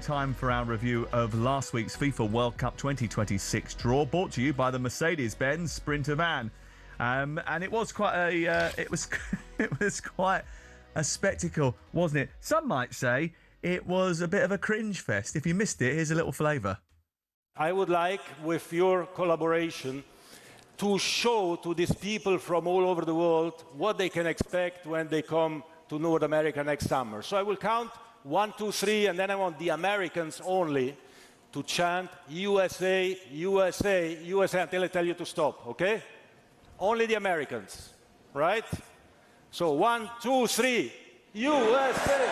Time for our review of last week's FIFA World Cup 2026 draw, brought to you by the Mercedes-Benz Sprinter van, and it was quite a it was quite a spectacle, wasn't it? Some might say it was a bit of a cringe fest. If you missed it, here's a little flavour. I would like, with your collaboration, to show to these people from all over the world what they can expect when they come to North America next summer. So I will count 1, 2, 3, and then I want the Americans only to chant USA, USA, USA until I tell you to stop, okay? Only the Americans, right? So 1, 2, 3, USA, USA,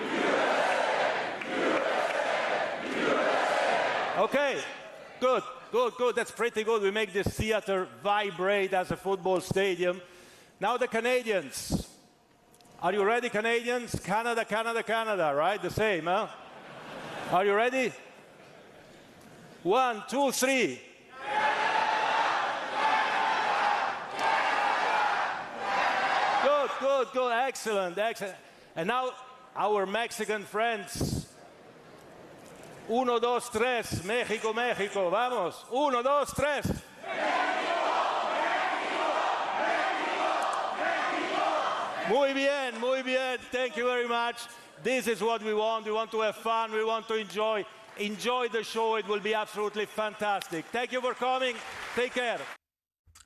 USA, USA. Okay, good, good, good. That's pretty good. We make this theater vibrate as a football stadium. Now the Canadians. Are you ready, Canadians? Canada, Canada, Canada, right? The same, huh? Are you ready? 1, 2, 3. Good, good, good. Excellent, excellent. And now our Mexican friends. 1, 2, 3. México, México. Vamos. 1, 2, 3. Muy bien, muy bien. Thank you very much. This is what we want. We want to have fun. We want to enjoy the show. It will be absolutely fantastic. Thank you for coming. Take care.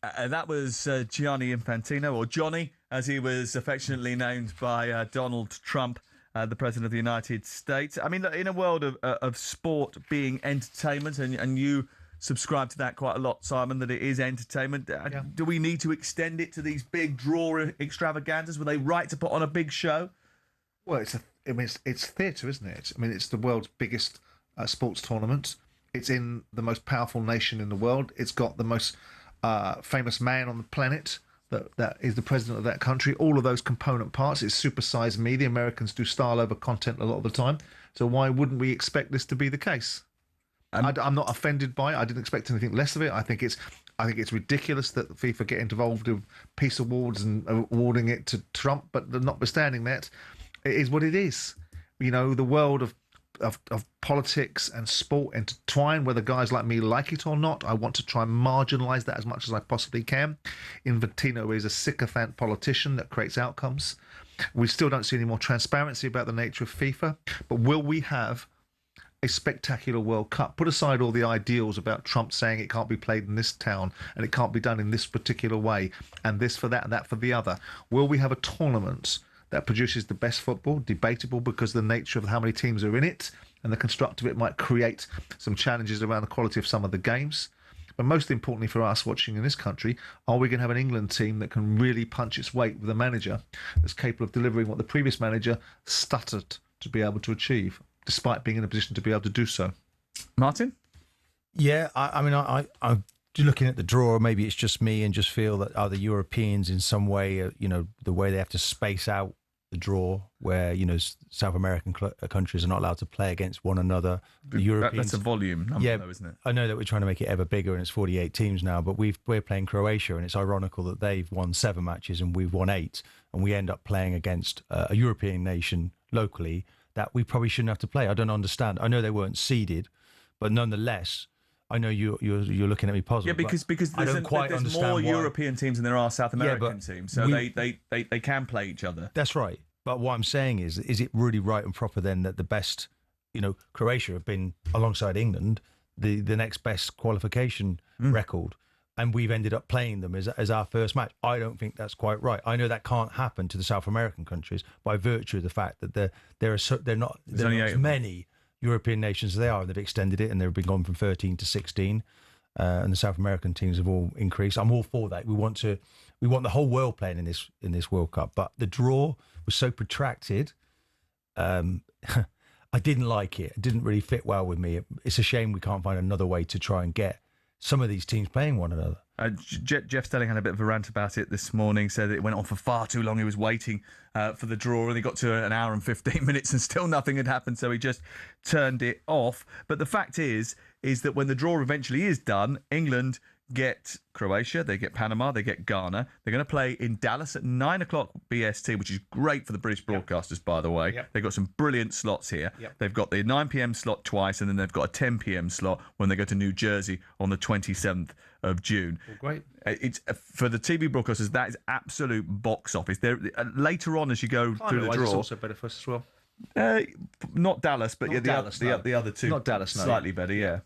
That was Gianni Infantino, or Johnny, as he was affectionately named by Donald Trump, the President of the United States. I mean, in a world of sport being entertainment, and you subscribe to that quite a lot, Simon, that it is entertainment. Yeah. Do we need to extend it to these big draw extravaganzas? Were they right to put on a big show? Well, it's theatre, isn't it? I mean, it's the world's biggest sports tournament. It's in the most powerful nation in the world. It's got the most famous man on the planet that is the president of that country. All of those component parts. It's supersized me. The Americans do style over content a lot of the time. So why wouldn't we expect this to be the case? I'm not offended by it. I didn't expect anything less of it. I think it's ridiculous that FIFA get involved with peace awards and awarding it to Trump. But notwithstanding that, it is what it is. You know, the world of politics and sport intertwine, whether guys like me like it or not. I want to try and marginalise that as much as I possibly can. Infantino is a sycophant politician that creates outcomes. We still don't see any more transparency about the nature of FIFA. But will we have a spectacular World Cup? Put aside all the ideals about Trump saying it can't be played in this town and it can't be done in this particular way, and this for that and that for the other. Will we have a tournament that produces the best football? Debatable, because the nature of how many teams are in it and the construct of it might create some challenges around the quality of some of the games. But most importantly for us watching in this country, are we going to have an England team that can really punch its weight with a manager that's capable of delivering what the previous manager stuttered to be able to achieve, despite being in a position to be able to do so? Martin? Yeah, I'm looking at the draw. Maybe it's just me, and just feel that the Europeans in some way, the way they have to space out the draw, where South American countries are not allowed to play against one another. The Europeans, that's a volume number, though, isn't it? I know that we're trying to make it ever bigger, and it's 48 teams now. But we're playing Croatia, and it's ironical that they've won 7 matches and we've won 8, and we end up playing against a European nation locally that we probably shouldn't have to play. I don't understand. I know they weren't seeded, but nonetheless, I know you're looking at me positive. Yeah, because there's more European teams than there are South American teams, so they can play each other. That's right. But what I'm saying is it really right and proper then that the best, Croatia have been alongside England the next best qualification record, and we've ended up playing them as our first match? I don't think that's quite right. I know that can't happen to the South American countries by virtue of the fact that there are not as many European nations as they are, and they've extended it, and they've been gone from 13 to 16, and the South American teams have all increased. I'm all for that. We want the whole world playing in this World Cup, but the draw was so protracted. I didn't like it. It didn't really fit well with me. It's a shame we can't find another way to try and get some of these teams playing one another. Jeff Stelling had a bit of a rant about it this morning, said that it went on for far too long. He was waiting for the draw, and he got to an hour and 15 minutes and still nothing had happened, so he just turned it off. But the fact is that when the draw eventually is done, England get Croatia, they get Panama, they get Ghana. They're going to play in Dallas at 9 o'clock BST, which is great for the British broadcasters, by the way. They've got some brilliant slots here. They've got the 9 p.m. slot twice, and then they've got a 10 p.m. slot when they go to New Jersey on the 27th of June. Well, great. It's for the TV broadcasters. That is absolute box office. There later on, as you go through the draw, it's also better for us as well. Not Dallas, but Not Dallas, the other two. Not Dallas, no. Slightly better, yeah.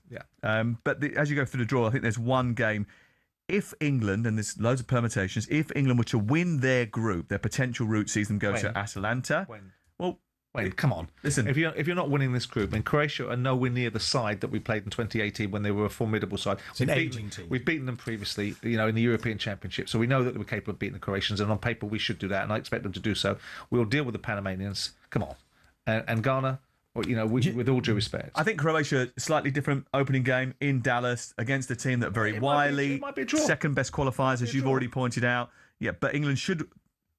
But as you go through the draw, I think there's one game. If England, and there's loads of permutations, if England were to win their group, their potential route sees them go to Atalanta. Well, wait, come on. Listen, if you're not winning this group, and Croatia are nowhere near the side that we played in 2018 when they were a formidable side. We've beaten them previously, in the European Championship, so we know that we're capable of beating the Croatians, and on paper we should do that, and I expect them to do so. We'll deal with the Panamanians. Come on. And Ghana, with all due respect. I think Croatia, slightly different opening game in Dallas against a team that very wily, it might be a draw. Second best qualifiers, as you've already pointed out. Yeah, but England should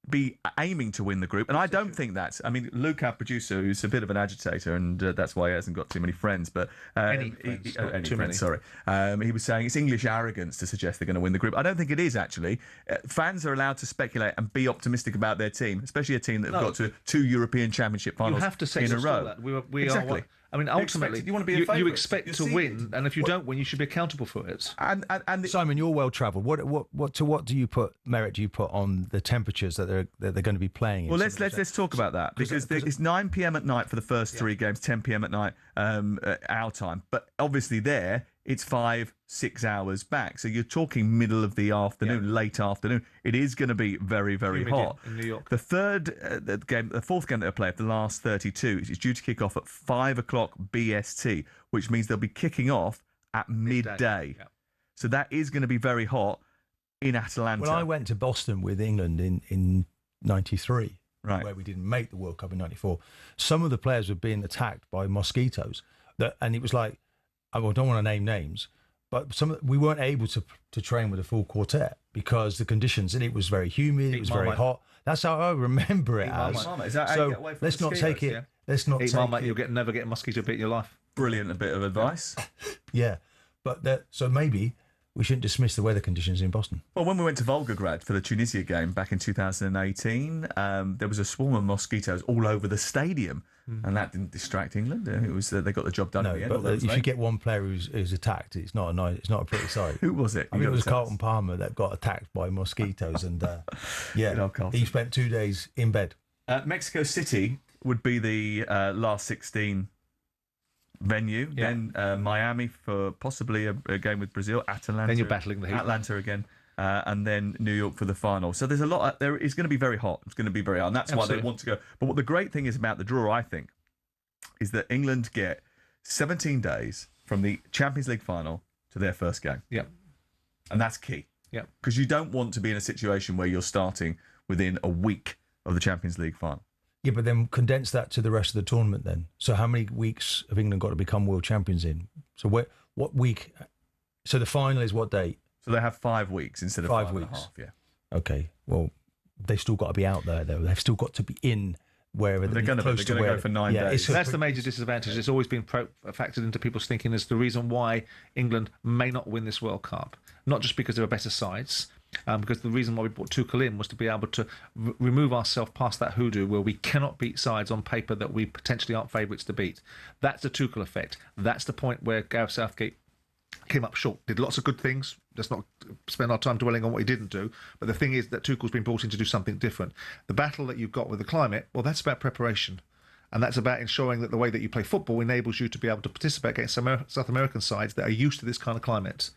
be aiming to win the group, and I don't think that's. I mean, Luke, our producer, who's a bit of an agitator, and that's why he hasn't got too many friends. But any friends. Sorry, he was saying it's English arrogance to suggest they're going to win the group. I don't think it is actually. Fans are allowed to speculate and be optimistic about their team, especially a team that have got to 2 European Championship finals you have to say in a row. That. We exactly. I mean, ultimately, you want to be a favourite. You expect to win, and if you don't win, you should be accountable for it. And Simon, you're well travelled. What do you put merit? Do you put on the temperatures that they're going to be playing in? Well, let's talk about that, because it's 9 p.m. at night for the first 3 games, 10 p.m. at night our time. But obviously there it's 5-6 hours back, so you're talking middle of the afternoon, late afternoon. It is going to be very, very hot in New York. The fourth game they'll play of the last 32 is due to kick off at 5 o'clock BST, which means they'll be kicking off at midday. So that is going to be very hot in Atalanta. Well, I went to Boston with England in '93, right, where we didn't make the World Cup in '94. Some of the players were being attacked by mosquitoes, and it was like, I don't want to name names, but we weren't able to train with a full quartet because the conditions, and it was very humid, it was very hot. That's how I remember it as. Is that so let's not take it. Let's not take it. You'll never get a mosquito bit in your life. Brilliant, a bit of advice. Yeah, but so maybe we shouldn't dismiss the weather conditions in Boston. Well, when we went to Volgograd for the Tunisia game back in 2018, there was a swarm of mosquitoes all over the stadium, and that didn't distract England. It was they got the job done. No, in the end, but if you get one player who's attacked, it's not a pretty sight. Who was it? I think it was Carlton Palmer that got attacked by mosquitoes, and he spent 2 days in bed. Mexico City would be the last 16 venue. Then Miami for possibly a game with Brazil. Atalanta. Then you're battling the heat. Atlanta again. And then New York for the final. So there's a lot. There is going to be very hot. It's going to be very hot, and that's why they want to go. But what the great thing is about the draw, I think, is that England get 17 days from the Champions League final to their first game. Yeah, and that's key. Yeah, because you don't want to be in a situation where you're starting within a week of the Champions League final. Yeah, but then condense that to the rest of the tournament then. So how many weeks have England got to become world champions in? So what week? So the final is what date? So they have 5 weeks instead of 5 weeks. 5.5, yeah. Okay. Well, they've still got to be out there, though. They've still got to be in wherever they're going to go for 9 days. That's the major disadvantage. It's always been factored into people's thinking as the reason why England may not win this World Cup. Not just because there are better sides, because the reason why we brought Tuchel in was to be able to remove ourselves past that hoodoo where we cannot beat sides on paper that we potentially aren't favourites to beat. That's the Tuchel effect. That's the point where Gareth Southgate came up short, did lots of good things. Let's not spend our time dwelling on what he didn't do. But the thing is that Tuchel's been brought in to do something different. The battle that you've got with the climate, well, that's about preparation. And that's about ensuring that the way that you play football enables you to be able to participate against some South American sides that are used to this kind of climate.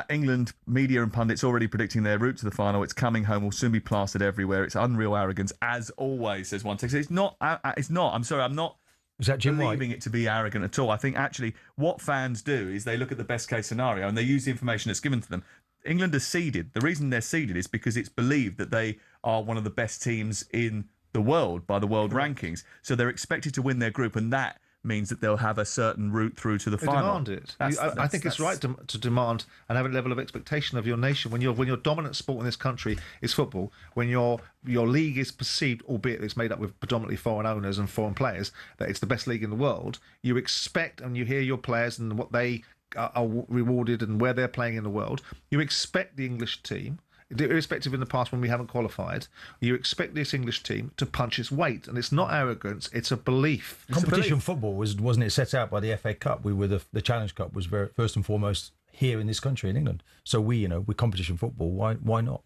England media and pundits already predicting their route to the final. It's coming home, will soon be plastered everywhere. It's unreal arrogance, as always, says one text. It's not. I'm sorry, I'm not. Is that Jim believing it to be arrogant at all. I think actually what fans do is they look at the best case scenario and they use the information that's given to them. England are seeded. The reason they're seeded is because it's believed that they are one of the best teams in the world by the world rankings. So they're expected to win their group, and that means that they'll have a certain route through to the final. Demand it. I think it's right to demand and have a level of expectation of your nation when your dominant sport in this country is football. When your league is perceived, albeit it's made up with predominantly foreign owners and foreign players, that it's the best league in the world. You expect and you hear your players and what they are rewarded and where they're playing in the world. You expect the English team, irrespective in the past when we haven't qualified, you expect this English team to punch its weight. And it's not arrogance, it's a belief. Competition football wasn't it set out by the FA Cup? We were the Challenge Cup was first and foremost here in this country, in England. So with competition football, why not?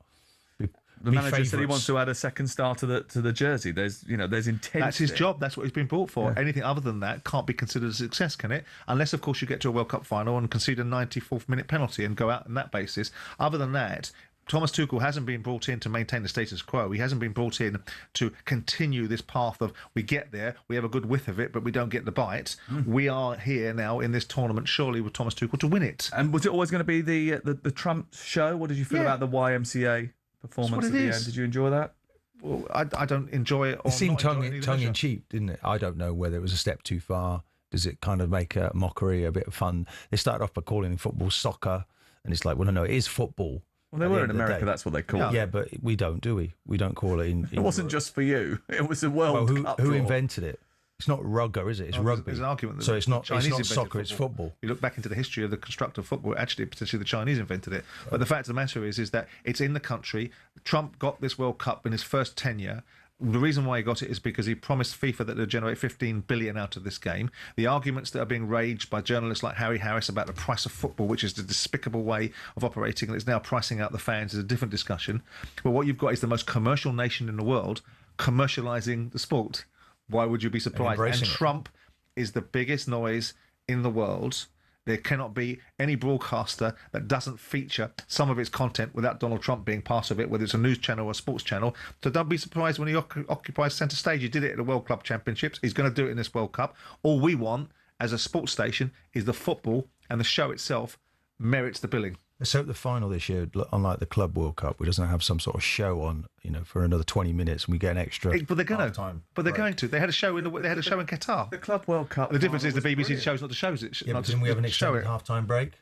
The manager said he wants to add a second star to the jersey. There's intent. That's his job. That's what he's been brought for. Yeah. Anything other than that can't be considered a success, can it? Unless, of course, you get to a World Cup final and concede a 94th minute penalty and go out on that basis. Other than that, Thomas Tuchel hasn't been brought in to maintain the status quo. He hasn't been brought in to continue this path of we get there, we have a good whiff of it, but we don't get the bite. We are here now in this tournament, surely with Thomas Tuchel to win it. And was it always going to be the Trump show? What did you feel about the YMCA performance at the end? Did you enjoy that? Well, I don't enjoy it. It seemed tongue in cheek, didn't it? I don't know whether it was a step too far. Does it kind of make a mockery, a bit of fun? They started off by calling football soccer, and it's like, well, no, it is football. Well, they were in America, that's what they call it. Yeah, but we don't, do we? We don't call it in it wasn't just for you. It was a World Cup. Who invented it? It's not rugger, is it? It's rugby. There's an argument that so it's not Chinese soccer, football. it's football. You look back into the history of the construct of football, actually, potentially the Chinese invented it. But the fact of the matter is that it's in the country. Trump got this World Cup in his first tenure. The reason why he got it is because he promised FIFA that they'd generate 15 billion out of this game. The arguments that are being raged by journalists like Harry Harris about the price of football, which is the despicable way of operating, and it's now pricing out the fans, is a different discussion. But what you've got is the most commercial nation in the world commercialising the sport. Why would you be surprised? And Trump is the biggest noise in the world. There cannot be any broadcaster that doesn't feature some of its content without Donald Trump being part of it, whether it's a news channel or a sports channel. So don't be surprised when he occupies centre stage. He did it at the World Club Championships. He's going to do it in this World Cup. All we want as a sports station is the football, and the show itself merits the billing. Let's hope the final this year, unlike the Club World Cup, we doesn't have some sort of show on, for another 20 minutes, and we get an extra. But they're going to. But they're going to. They had a show in Qatar. The Club World Cup. The difference is the BBC chose not to show it. Yeah, but didn't we have an extended half-time break?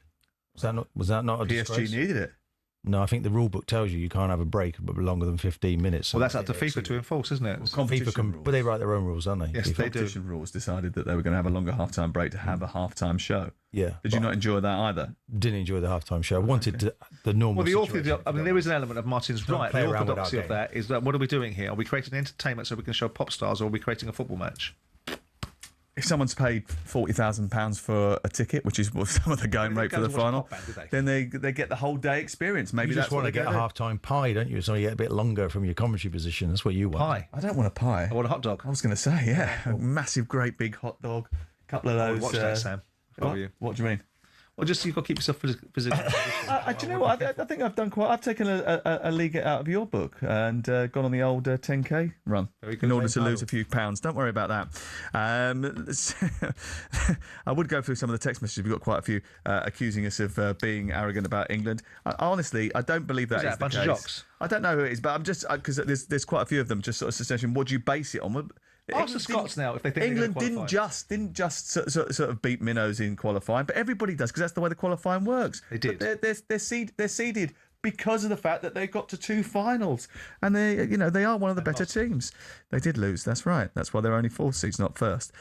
Was that not a disgrace? PSG needed it. No, I think the rule book tells you can't have a break but longer than 15 minutes. Well, that's up to FIFA to enforce, isn't it? Well, but they write their own rules, don't they? Yes, they do. Competition rules decided that they were going to have a longer half-time break to have a half-time show. Yeah. Did you not enjoy that either? Didn't enjoy the half-time show. I wanted the normal. Well, there is an element of Martin's right. The orthodoxy of that is that what are we doing here? Are we creating entertainment so we can show pop stars, or are we creating a football match? If someone's paid £40,000 for a ticket, which is some of the going rate for the final, then they get the whole day experience. Maybe you just want to get a half-time pie, don't you? So you get a bit longer from your commentary position. That's what you want. Pie. I don't want a pie. I want a hot dog. I was going to say, yeah, a massive, great big hot dog. A couple of those. Watch that, Sam. What do you mean? Well, just you've got to keep yourself physically. Do you know what? I think I've done quite. I've taken a league out of your book and gone on the old 10K run in order to lose a few pounds. Don't worry about that. I would go through some of the text messages. We've got quite a few accusing us of being arrogant about England. Honestly, I don't believe that is the case. Of jocks? I don't know who it is, but I'm just because there's quite a few of them just sort of suggesting. What do you base it on? Ask the Scots now if they think England didn't just sort of beat minnows in qualifying, but everybody does because that's the way the qualifying works. They did. But they're seeded because of the fact that they got to 2 finals, and they are one of the better teams. They did lose. That's right. That's why they're only 4th seeds, not first.